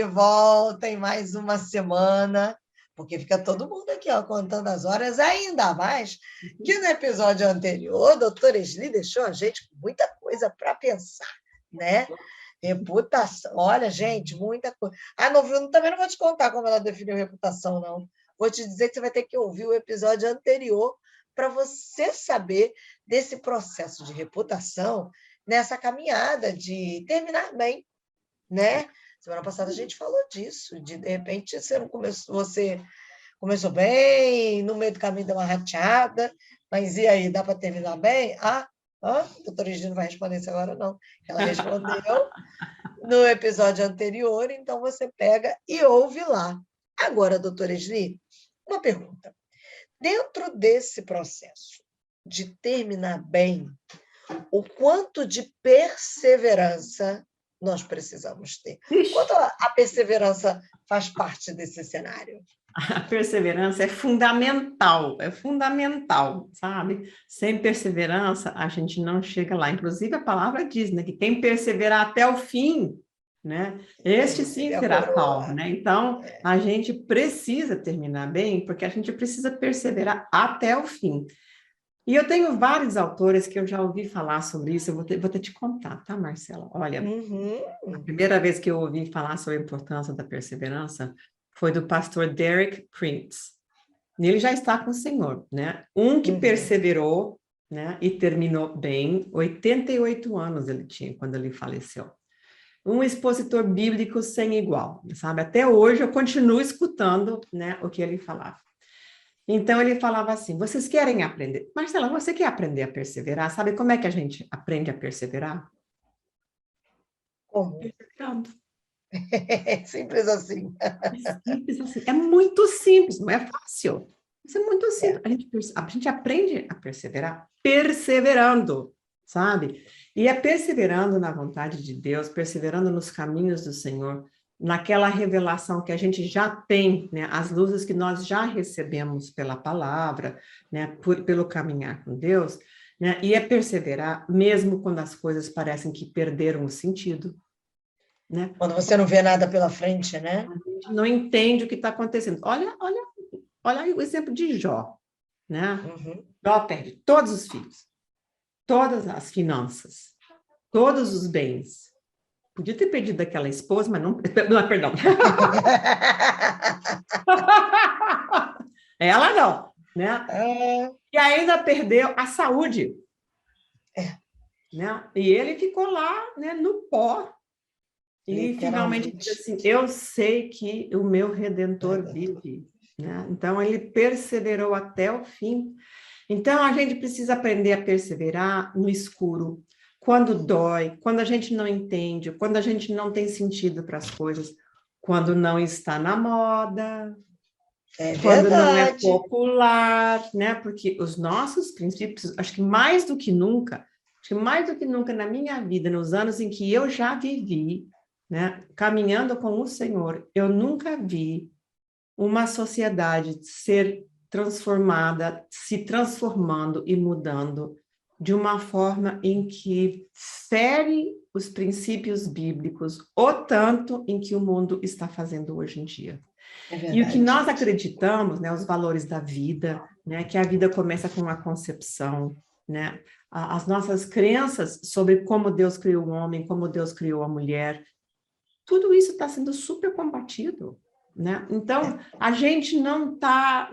volta em mais uma semana, porque fica todo mundo aqui, ó, contando as horas, ainda mais que no episódio anterior, a doutora Esli deixou a gente com muita coisa para pensar, né? Reputação. Olha, gente, muita coisa. Ah, não, também não vou te contar como ela definiu reputação, não. Vou te dizer que você vai ter que ouvir o episódio anterior para você saber desse processo de reputação nessa caminhada de terminar bem, né? Semana passada a gente falou disso, de repente você começou bem, no meio do caminho deu uma rateada, mas e aí, dá para terminar bem? A doutora Regina não vai responder isso agora, não. Ela respondeu no episódio anterior, então você pega e ouve lá. Agora, doutora Esli, uma pergunta. Dentro desse processo de terminar bem, o quanto de perseverança nós precisamos ter? Quanto a perseverança faz parte desse cenário? A perseverança é fundamental, sabe? Sem perseverança, a gente não chega lá. Inclusive, a palavra diz, né, que quem perseverar até o fim, né, este sim será salvo, né? Então, a gente precisa terminar bem, porque a gente precisa perseverar até o fim. E eu tenho vários autores que eu já ouvi falar sobre isso, eu vou ter te contar, tá, Marcela? Olha, a primeira vez que eu ouvi falar sobre a importância da perseverança foi do pastor Derek Prince. Ele já está com o Senhor, né? Um que perseverou, né, e terminou bem, 88 anos ele tinha quando ele faleceu. Um expositor bíblico sem igual, sabe? Até hoje eu continuo escutando, né, o que ele falava. Então, ele falava assim, vocês querem aprender? Marcela, você quer aprender a perseverar? Sabe como é que a gente aprende a perseverar? Como? Perseverando. Simples assim. É simples assim. É muito simples, não é fácil. Isso é muito simples. A gente aprende a perseverar perseverando, sabe? E é perseverando na vontade de Deus, perseverando nos caminhos do Senhor, naquela revelação que a gente já tem, né? As luzes que nós já recebemos pela palavra, né? Pelo caminhar com Deus, né? E é perseverar mesmo quando as coisas parecem que perderam o sentido, né? Quando você não vê nada pela frente, né? A gente não entende o que está acontecendo. Olha o exemplo de Jó, né? Jó perde todos os filhos, todas as finanças, todos os bens. Podia ter perdido aquela esposa, mas não... Não, perdão. Ela não, né? E ainda perdeu a saúde. Né? E ele ficou lá, né, no pó. E finalmente disse assim, eu sei que o meu Redentor vive. Né? Então, ele perseverou até o fim. Então, a gente precisa aprender a perseverar no escuro, quando dói, quando a gente não entende, quando a gente não tem sentido para as coisas, quando não está na moda, quando não é popular, né? Porque os nossos princípios, acho que mais do que nunca na minha vida, nos anos em que eu já vivi, né, caminhando com o Senhor, eu nunca vi uma sociedade ser transformada, se transformando e mudando de uma forma em que fere os princípios bíblicos, o tanto em que o mundo está fazendo hoje em dia. E o que nós acreditamos, né, os valores da vida, né, que a vida começa com a concepção, né, as nossas crenças sobre como Deus criou o homem, como Deus criou a mulher, tudo isso está sendo super combatido, né? Então, a gente não está,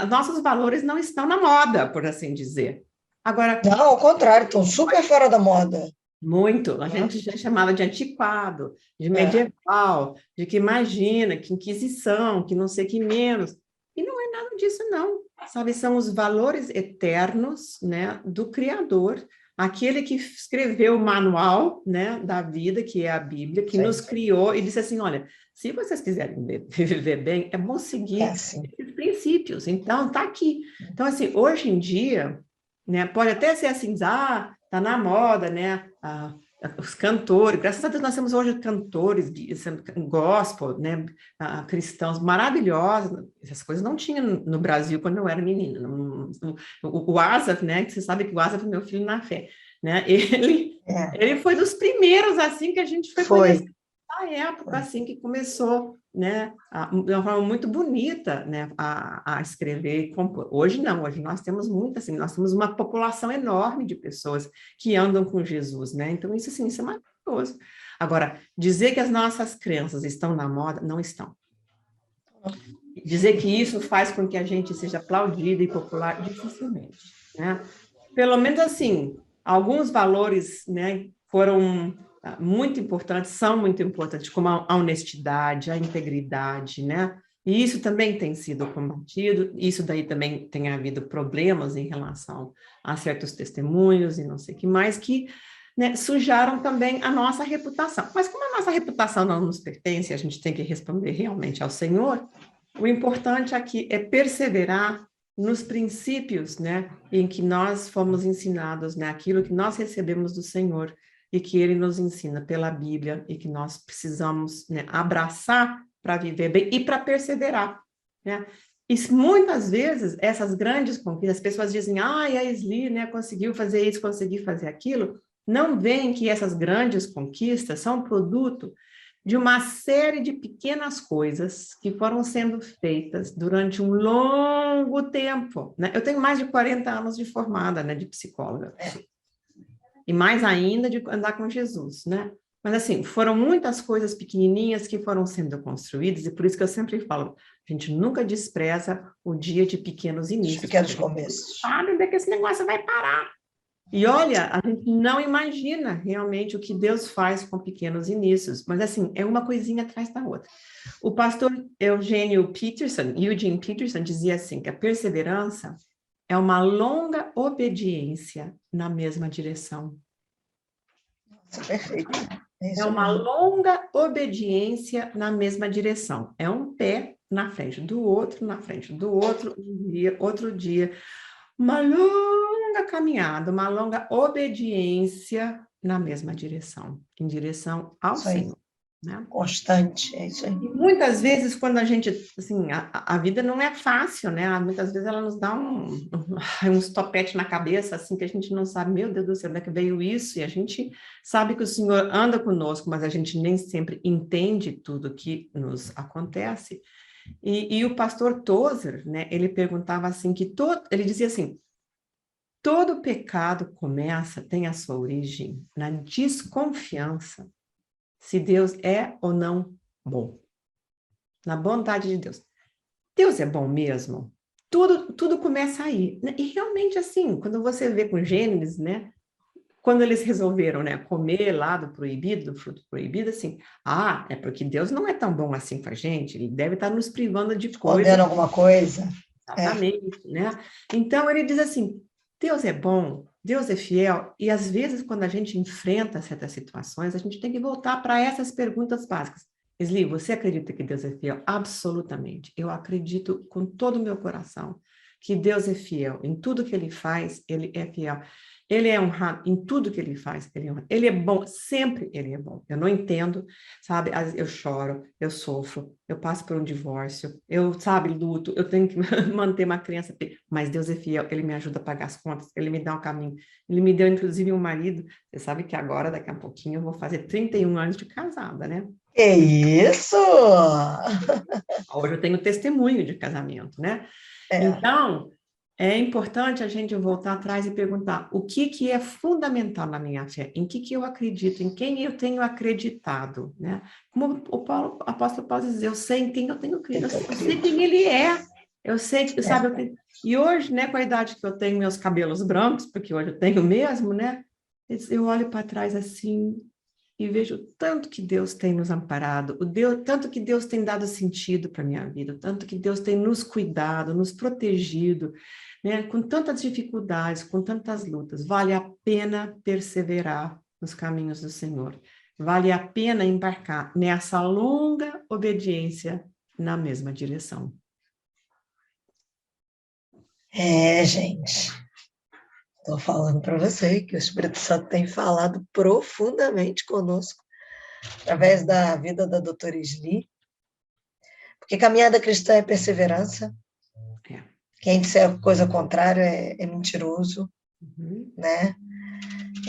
nossos valores não estão na moda, por assim dizer. Agora, não, ao contrário, estão super fora da moda. Muito, a gente já chamava de antiquado, de medieval, de que imagina, que Inquisição, que não sei que menos. E não é nada disso, não. Sabe, são os valores eternos, né, do Criador, aquele que escreveu o manual, né, da vida, que é a Bíblia, que nos criou e disse assim, olha, se vocês quiserem viver bem, é bom seguir esses princípios. Então, está aqui. Então, assim, hoje em dia, né, pode até ser assim, tá na moda, né, os cantores, graças a Deus nós temos hoje cantores gospel, né, cristãos maravilhosos, essas coisas não tinha no Brasil quando eu era menina. O Asaf, né, que você sabe que o Asaf é meu filho na fé, né, ele foi dos primeiros, assim, que a gente foi conhecer, naquela época, assim, que começou, né, de uma forma muito bonita, né, a escrever e compor. Hoje não, hoje nós temos muito, assim, nós temos uma população enorme de pessoas que andam com Jesus, né, então isso, assim, isso é maravilhoso. Agora, dizer que as nossas crenças estão na moda, não estão. Dizer que isso faz com que a gente seja aplaudido e popular, dificilmente, né? Pelo menos assim, alguns valores, né, foram muito importantes, são muito importantes, como a honestidade, a integridade, né? E isso também tem sido combatido, isso daí também tem havido problemas em relação a certos testemunhos e não sei o que mais, que, né, sujaram também a nossa reputação. Mas como a nossa reputação não nos pertence, a gente tem que responder realmente ao Senhor, o importante aqui é perseverar nos princípios, né, em que nós fomos ensinados, né, aquilo que nós recebemos do Senhor e que Ele nos ensina pela Bíblia e que nós precisamos, né, abraçar para viver bem e para perseverar, né? E muitas vezes essas grandes conquistas, as pessoas dizem, a Esli, né, conseguiu fazer isso, conseguiu fazer aquilo, não veem que essas grandes conquistas são produto de uma série de pequenas coisas que foram sendo feitas durante um longo tempo, né? Eu tenho mais de 40 anos de formada, né, de psicóloga. E mais ainda de andar com Jesus, né? Mas, assim, foram muitas coisas pequenininhas que foram sendo construídas, e por isso que eu sempre falo, a gente nunca despreza o dia de pequenos inícios. Pequenos começos. Sabe onde é que esse negócio vai parar? E olha, a gente não imagina realmente o que Deus faz com pequenos inícios, mas assim, é uma coisinha atrás da outra. O pastor Eugene Peterson dizia assim, que a perseverança é uma longa obediência na mesma direção. Nossa, perfeito. É uma longa obediência na mesma direção. É um pé na frente do outro, um dia, outro dia. Uma longa caminhada, uma longa obediência na mesma direção, em direção ao Senhor, né? Constante, é isso aí. E muitas vezes, quando a gente, assim, a vida não é fácil, né? Muitas vezes ela nos dá uns topetes na cabeça, assim, que a gente não sabe, meu Deus do céu, onde é que veio isso? E a gente sabe que o Senhor anda conosco, mas a gente nem sempre entende tudo que nos acontece. E o pastor Tozer, né, ele perguntava assim, ele dizia assim, todo pecado tem a sua origem na desconfiança se Deus é ou não bom. Na bondade de Deus. Deus é bom mesmo? Tudo começa aí. E realmente assim, quando você vê com Gênesis, né, quando eles resolveram, né, comer lá do fruto proibido, assim, é porque Deus não é tão bom assim com a gente, ele deve estar nos privando de coisas. Escondendo alguma coisa. Exatamente, né? Então, ele diz assim, Deus é bom, Deus é fiel, e às vezes, quando a gente enfrenta certas situações, a gente tem que voltar para essas perguntas básicas. Esli, você acredita que Deus é fiel? Absolutamente. Eu acredito com todo o meu coração que Deus é fiel. Em tudo que Ele faz, Ele é fiel. Ele é honrado em tudo que Ele faz. Ele é honrado. Ele é bom, sempre Ele é bom. Eu não entendo, sabe? Eu choro, eu sofro, eu passo por um divórcio, eu, sabe, luto, eu tenho que manter uma criança, mas Deus é fiel, Ele me ajuda a pagar as contas, Ele me dá um caminho. Ele me deu, inclusive, um marido. Você sabe que agora, daqui a pouquinho, eu vou fazer 31 anos de casada, né? É isso! Hoje eu tenho testemunho de casamento, né? Então, é importante a gente voltar atrás e perguntar o que é fundamental na minha fé, em que eu acredito, em quem eu tenho acreditado, né? Como o apóstolo Paulo diz, eu sei em quem eu tenho crido, eu sei quem ele é, eu sei, sabe, e hoje, né, com a idade que eu tenho, meus cabelos brancos, porque hoje eu tenho mesmo, né? Eu olho para trás assim e vejo o tanto que Deus tem nos amparado, tanto que Deus tem dado sentido para a minha vida, tanto que Deus tem nos cuidado, nos protegido, né? Com tantas dificuldades, com tantas lutas. Vale a pena perseverar nos caminhos do Senhor. Vale a pena embarcar nessa longa obediência na mesma direção. Gente, estou falando para você que o Espírito Santo tem falado profundamente conosco através da vida da doutora Esli, porque caminhada cristã é perseverança. Quem disser coisa contrária é mentiroso, né?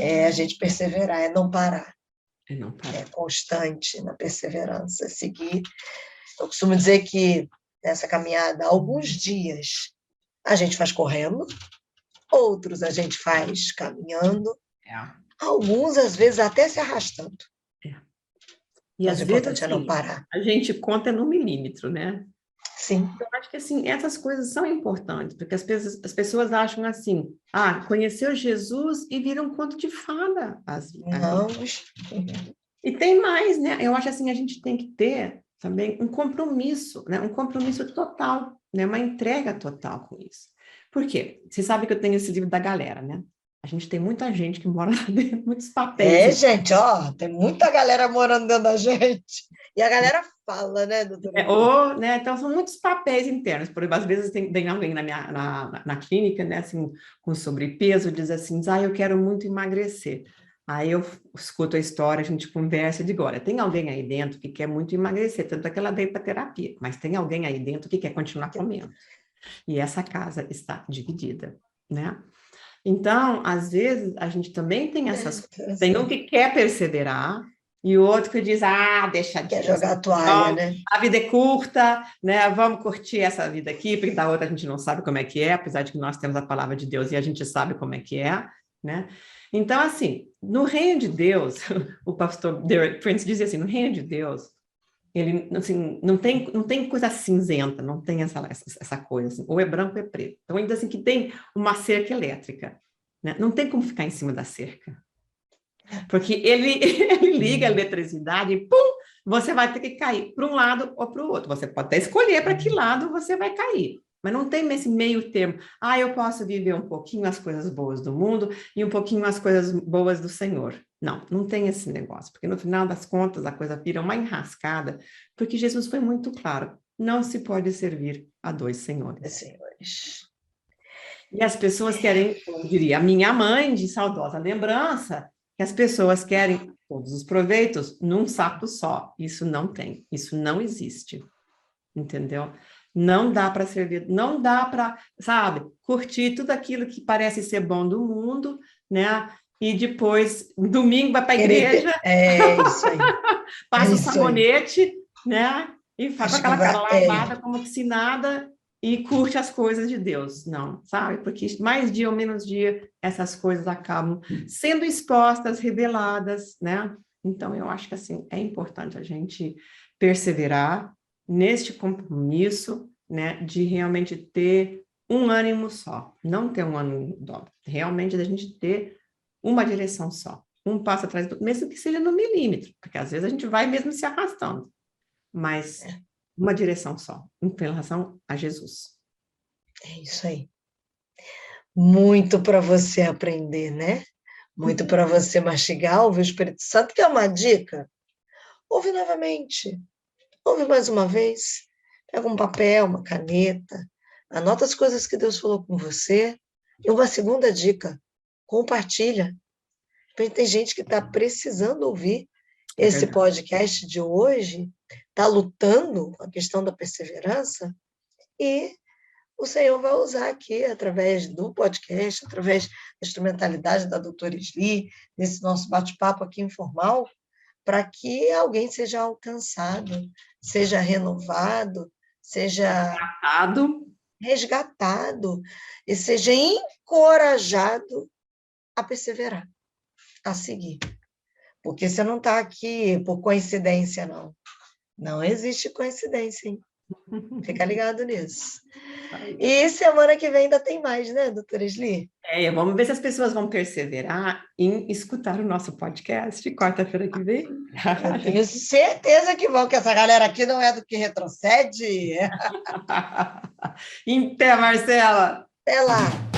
É a gente perseverar, é não parar. E não parar. Constante na perseverança, seguir. Eu costumo dizer que nessa caminhada, alguns dias a gente faz correndo, outros a gente faz caminhando, alguns, às vezes, até se arrastando. E Mas às o vezes, importante é não assim, parar. a gente conta no milímetro, né? Sim. Eu acho que, assim, essas coisas são importantes, porque as pessoas acham assim, conheceu Jesus e vira um conto de fada. Não. E tem mais, né? Eu acho assim, a gente tem que ter também um compromisso, né? Um compromisso total, né? Uma entrega total com isso. Por quê? Você sabe que eu tenho esse livro da galera, né? A gente tem muita gente que mora lá dentro, muitos papéis. Gente, tem muita galera morando dentro da gente. E a galera fala, né, doutora? Né? Então, são muitos papéis internos. Por exemplo, às vezes tem alguém na clínica, né, assim, com sobrepeso, diz assim, eu quero muito emagrecer. Aí eu escuto a história, a gente conversa e digo, olha, tem alguém aí dentro que quer muito emagrecer, tanto é que ela veio para terapia, mas tem alguém aí dentro que quer continuar comendo. E essa casa está dividida, né? Então, às vezes, a gente também tem essas coisas. Tem um que quer perseverar e o outro que diz, deixa Quer Deus. jogar a toalha, né? A vida é curta, né? Vamos curtir essa vida aqui, porque da outra a gente não sabe como é que é, apesar de que nós temos a palavra de Deus e a gente sabe como é que é, né? Então, assim, no reino de Deus, o pastor Derek Prince dizia assim, no reino de Deus, ele, assim, não tem coisa cinzenta, não tem essa coisa, assim, ou é branco ou é preto. Então, ainda assim, que tem uma cerca elétrica, né? Não tem como ficar em cima da cerca. Porque ele liga a eletricidade e, pum, você vai ter que cair para um lado ou para o outro. Você pode até escolher para que lado você vai cair. Mas não tem esse meio termo. Eu posso viver um pouquinho as coisas boas do mundo e um pouquinho as coisas boas do Senhor. Não tem esse negócio. Porque no final das contas a coisa vira uma enrascada, porque Jesus foi muito claro. Não se pode servir a dois senhores. E as pessoas querem, como diria a minha mãe, de saudosa lembrança, que as pessoas querem todos os proveitos num saco só. Isso não tem, isso não existe. Entendeu? Não dá para servir, não dá para, sabe, curtir tudo aquilo que parece ser bom do mundo, né? E depois, domingo, vai para a igreja, isso aí. passa o sabonete, né? E faz aquela cara lavada como que se nada e curte as coisas de Deus. Não, sabe? Porque mais dia ou menos dia, essas coisas acabam sendo expostas, reveladas, né? Então, eu acho que, assim, é importante a gente perseverar neste compromisso, né, de realmente ter um ânimo só, não ter um ânimo dobro, realmente a gente ter uma direção só, um passo atrás do outro, mesmo que seja no milímetro, porque às vezes a gente vai mesmo se arrastando, mas uma direção só, em relação a Jesus. É isso aí. Muito para você aprender, né? Muito para você mastigar, ouvir o Espírito Santo, que é uma dica. Ouve novamente. Ouve mais uma vez. Pega um papel, uma caneta. Anota as coisas que Deus falou com você. E uma segunda dica. Compartilha. Tem gente que está precisando ouvir esse podcast de hoje, está lutando com a questão da perseverança, e o Senhor vai usar aqui, através do podcast, através da instrumentalidade da doutora Sli, nesse nosso bate-papo aqui informal, para que alguém seja alcançado, seja renovado, seja resgatado e seja encorajado a perseverar, a seguir. Porque você não está aqui por coincidência, não. Não existe coincidência, hein? Fica ligado nisso. E semana que vem ainda tem mais, né, doutora Sli? Vamos ver se as pessoas vão perseverar em escutar o nosso podcast quarta-feira que vem. Eu tenho certeza que vão, que essa galera aqui não é do que retrocede. Até, Marcela! Até lá!